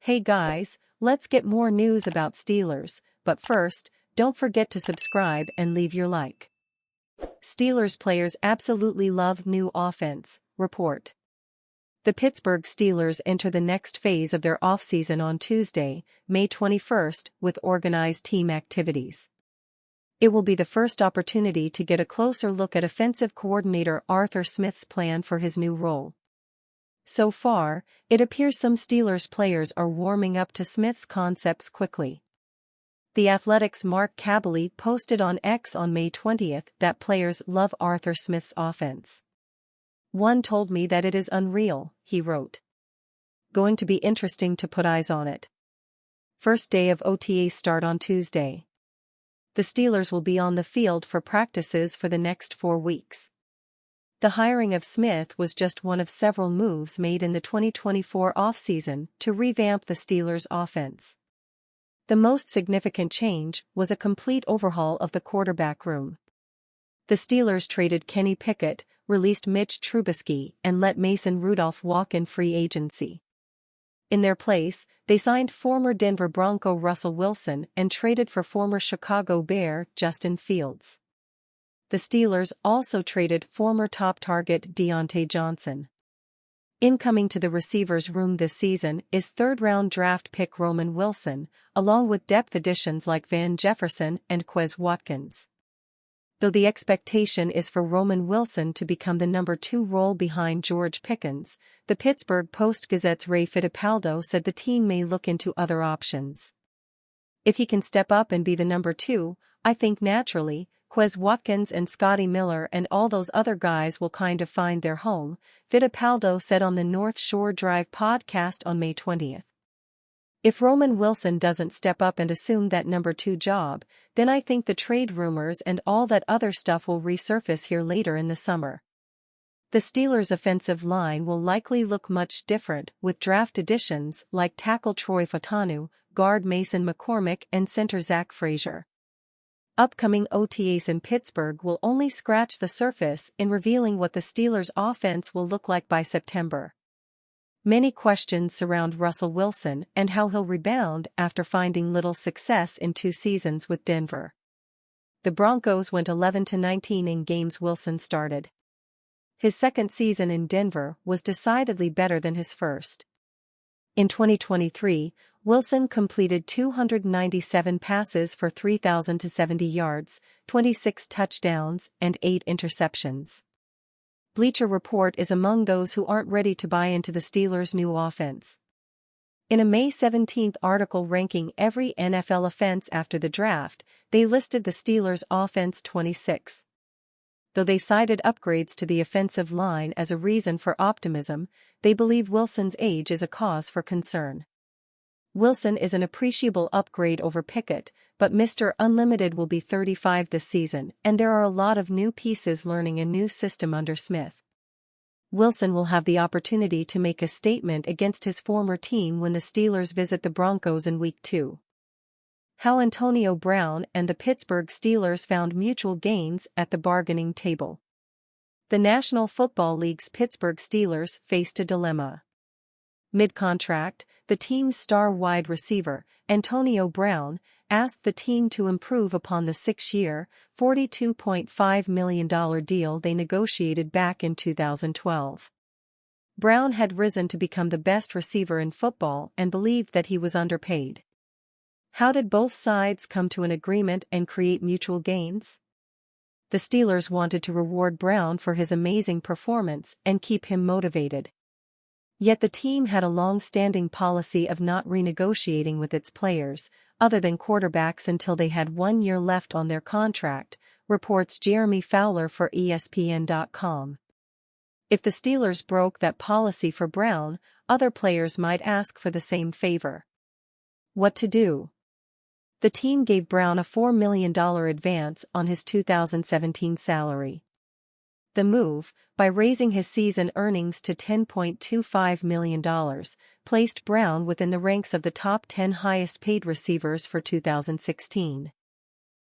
Hey guys, let's get more news about Steelers, but first, don't forget to subscribe and leave your like. Steelers players absolutely love new offense, report. The Pittsburgh Steelers enter the next phase of their offseason on Tuesday, May 21st, with organized team activities. It will be the first opportunity to get a closer look at offensive coordinator Arthur Smith's plan for his new role. So far, it appears some Steelers players are warming up to Smith's concepts quickly. The Athletic's Mark Kaboly posted on X on May 20th that players love Arthur Smith's offense. "One told me that it is unreal," he wrote. "Going to be interesting to put eyes on it." First day of OTA start on Tuesday. The Steelers will be on the field for practices for the next 4 weeks. The hiring of Smith was just one of several moves made in the 2024 offseason to revamp the Steelers' offense. The most significant change was a complete overhaul of the quarterback room. The Steelers traded Kenny Pickett, released Mitch Trubisky, and let Mason Rudolph walk in free agency. In their place, they signed former Denver Bronco Russell Wilson and traded for former Chicago Bear Justin Fields. The Steelers also traded former top target Deontay Johnson. Incoming to the receivers room this season is third-round draft pick Roman Wilson, along with depth additions like Van Jefferson and Quez Watkins. Though the expectation is for Roman Wilson to become the number 2 role behind George Pickens, the Pittsburgh Post-Gazette's Ray Fittipaldo said the team may look into other options. "If he can step up and be the number 2, I think naturally, Quez Watkins and Scotty Miller and all those other guys will kind of find their home," Fittipaldo said on the North Shore Drive podcast on May 20th. "If Roman Wilson doesn't step up and assume that number 2 job, then I think the trade rumors and all that other stuff will resurface here later in the summer." The Steelers' offensive line will likely look much different with draft additions like tackle Troy Fautanu, guard Mason McCormick and center Zach Frazier. Upcoming OTAs in Pittsburgh will only scratch the surface in revealing what the Steelers' offense will look like by September. Many questions surround Russell Wilson and how he'll rebound after finding little success in 2 seasons with Denver. The Broncos went 11-19 in games Wilson started. His second season in Denver was decidedly better than his first. In 2023, Wilson completed 297 passes for 3,070 yards, 26 touchdowns, and 8 interceptions. Bleacher Report is among those who aren't ready to buy into the Steelers' new offense. In a May 17 article ranking every NFL offense after the draft, they listed the Steelers' offense 26th. Though they cited upgrades to the offensive line as a reason for optimism, they believe Wilson's age is a cause for concern. Wilson is an appreciable upgrade over Pickett, but Mr. Unlimited will be 35 this season, and there are a lot of new pieces learning a new system under Smith. Wilson will have the opportunity to make a statement against his former team when the Steelers visit the Broncos in Week 2. How Antonio Brown and the Pittsburgh Steelers found mutual gains at the bargaining table. The National Football League's Pittsburgh Steelers faced a dilemma. Mid-contract, the team's star wide receiver, Antonio Brown, asked the team to improve upon the 6-year, $42.5 million deal they negotiated back in 2012. Brown had risen to become the best receiver in football and believed that he was underpaid. How did both sides come to an agreement and create mutual gains? The Steelers wanted to reward Brown for his amazing performance and keep him motivated. Yet the team had a long-standing policy of not renegotiating with its players, other than quarterbacks, until they had 1 year left on their contract, reports Jeremy Fowler for ESPN.com. If the Steelers broke that policy for Brown, other players might ask for the same favor. What to do? The team gave Brown a $4 million advance on his 2017 salary. The move, by raising his season earnings to $10.25 million, placed Brown within the ranks of the top 10 highest-paid receivers for 2016.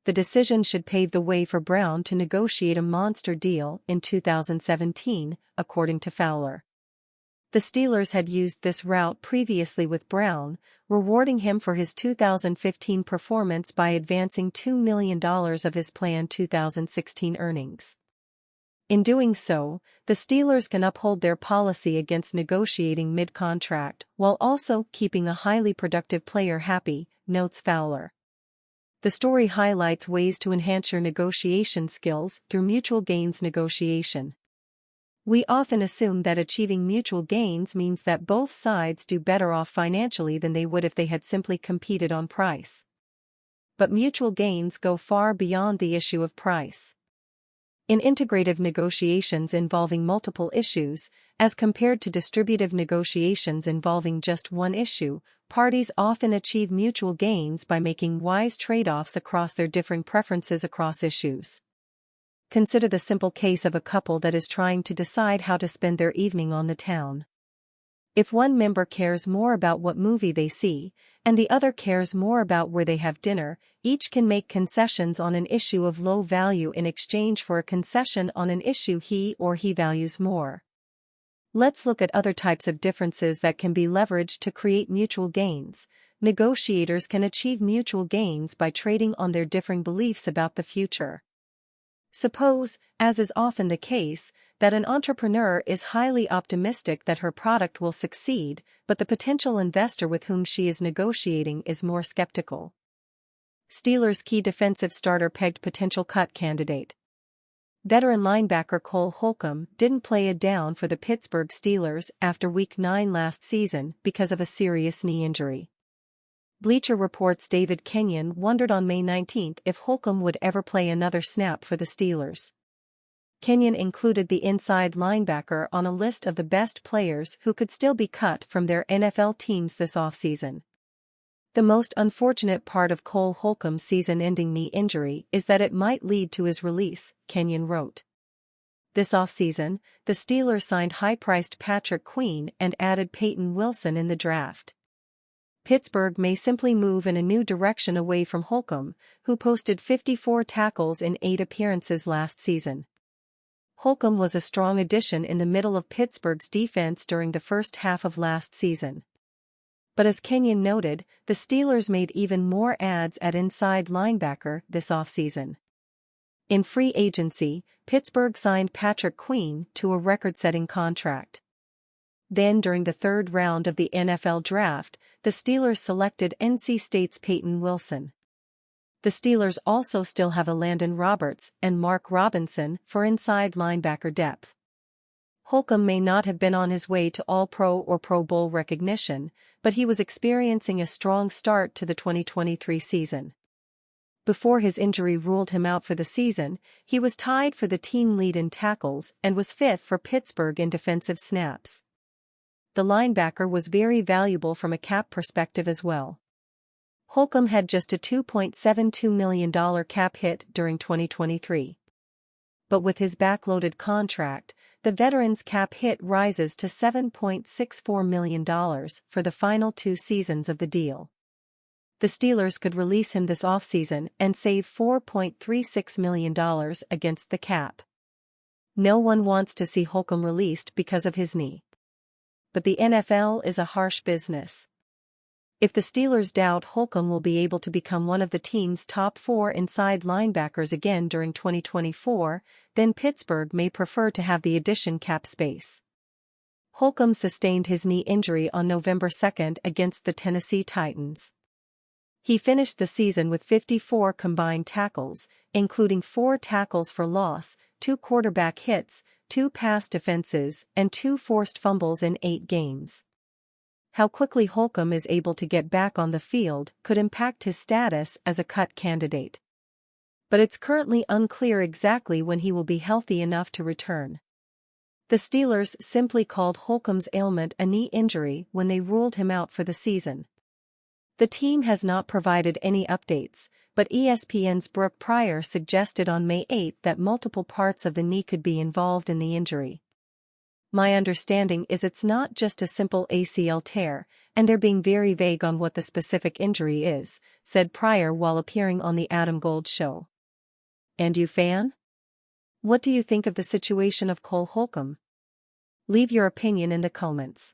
The decision should pave the way for Brown to negotiate a monster deal in 2017, according to Fowler. The Steelers had used this route previously with Brown, rewarding him for his 2015 performance by advancing $2 million of his planned 2016 earnings. In doing so, the Steelers can uphold their policy against negotiating mid-contract while also keeping a highly productive player happy, notes Fowler. The story highlights ways to enhance your negotiation skills through mutual gains negotiation. We often assume that achieving mutual gains means that both sides do better off financially than they would if they had simply competed on price. But mutual gains go far beyond the issue of price. In integrative negotiations involving multiple issues, as compared to distributive negotiations involving just one issue, parties often achieve mutual gains by making wise trade-offs across their differing preferences across issues. Consider the simple case of a couple that is trying to decide how to spend their evening on the town. If one member cares more about what movie they see, and the other cares more about where they have dinner, each can make concessions on an issue of low value in exchange for a concession on an issue he or he values more. Let's look at other types of differences that can be leveraged to create mutual gains. Negotiators can achieve mutual gains by trading on their differing beliefs about the future. Suppose, as is often the case, that an entrepreneur is highly optimistic that her product will succeed, but the potential investor with whom she is negotiating is more skeptical. Steelers' key defensive starter pegged potential cut candidate. Veteran linebacker Cole Holcomb didn't play a down for the Pittsburgh Steelers after Week 9 last season because of a serious knee injury. Bleacher Report's David Kenyon wondered on May 19 if Holcomb would ever play another snap for the Steelers. Kenyon included the inside linebacker on a list of the best players who could still be cut from their NFL teams this offseason. The most unfortunate part of Cole Holcomb's season-ending knee injury is that it might lead to his release, Kenyon wrote. This offseason, the Steelers signed high-priced Patrick Queen and added Peyton Wilson in the draft. Pittsburgh may simply move in a new direction away from Holcomb, who posted 54 tackles in 8 appearances last season. Holcomb was a strong addition in the middle of Pittsburgh's defense during the first half of last season. But as Kenyon noted, the Steelers made even more adds at inside linebacker this offseason. In free agency, Pittsburgh signed Patrick Queen to a record-setting contract. Then during the third round of the NFL Draft, the Steelers selected NC State's Peyton Wilson. The Steelers also still have Landon Roberts and Mark Robinson for inside linebacker depth. Holcomb may not have been on his way to All-Pro or Pro Bowl recognition, but he was experiencing a strong start to the 2023 season. Before his injury ruled him out for the season, he was tied for the team lead in tackles and was 5th for Pittsburgh in defensive snaps. The linebacker was very valuable from a cap perspective as well. Holcomb had just a $2.72 million cap hit during 2023. But with his backloaded contract, the veteran's cap hit rises to $7.64 million for the final 2 seasons of the deal. The Steelers could release him this offseason and save $4.36 million against the cap. No one wants to see Holcomb released because of his knee. But the NFL is a harsh business. If the Steelers doubt Holcomb will be able to become one of the team's top 4 inside linebackers again during 2024, then Pittsburgh may prefer to have the addition cap space. Holcomb sustained his knee injury on November 2 against the Tennessee Titans. He finished the season with 54 combined tackles, including 4 tackles for loss, 2 quarterback hits, 2 pass defenses, and 2 forced fumbles in 8 games. How quickly Holcomb is able to get back on the field could impact his status as a cut candidate. But it's currently unclear exactly when he will be healthy enough to return. The Steelers simply called Holcomb's ailment a knee injury when they ruled him out for the season. The team has not provided any updates, but ESPN's Brooke Pryor suggested on May 8 that multiple parts of the knee could be involved in the injury. My understanding is it's not just a simple ACL tear, and they're being very vague on what the specific injury is, said Pryor while appearing on the Adam Gold Show. And you fan? What do you think of the situation of Cole Holcomb? Leave your opinion in the comments.